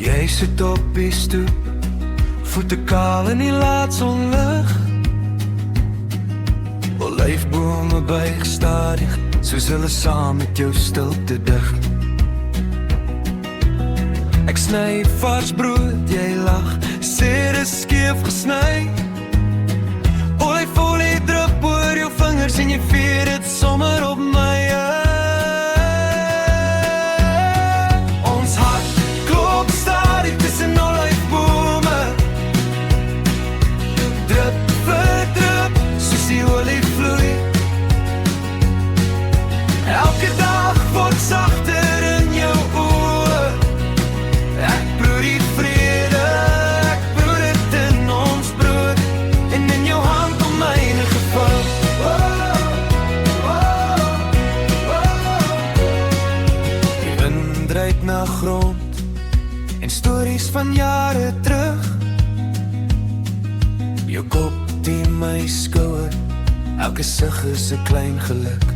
Jy sit op die stoep, voete kaal in die laatsonlig. Olyfbome buig stadig, soos hulle saam met jou stilte dig. Ek sny vars brood, jy lag, sê dis skeef gesny. Olyfolie drup oor jou vingers en jy vier dit sommer op my. Ons hart klop stadig tussen olyfbome, drup vir drup, soos die olie vloei. Elke dag word sagter in jou oë. Ek broed die vrede, ek broed dit in ons brood, en in jou hand om myne gevou. Die wind dryf na grond, en stories van jare terug. Jou kop teen my skouer, elke sug is 'n klein geluk.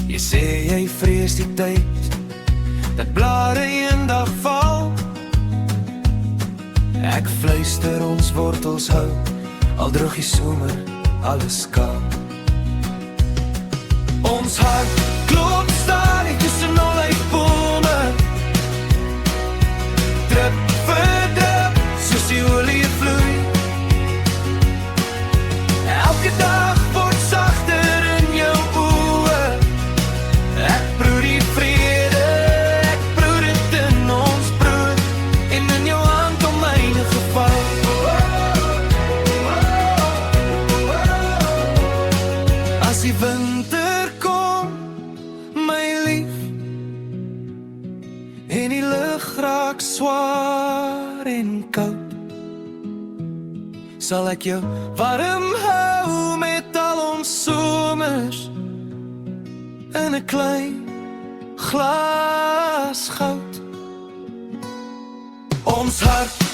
Jy sê jy vrees die tyd, dat blare eendag val. Ek fluister ons wortels hou, al droog die somer alles kaal. Ons hart klop stadig tussen olyfbome, drup vir drup, soos die olie vloei. Elke dag word sagter in jou oë. Ek broed die vrede, ek broed dit in ons brood, en in jou hand om myne gevou. As die winter kom, my lief, en die lug raak swaar en koud, sal ek jou warm hou met al ons somers, in 'n klein glas goud. Ons hart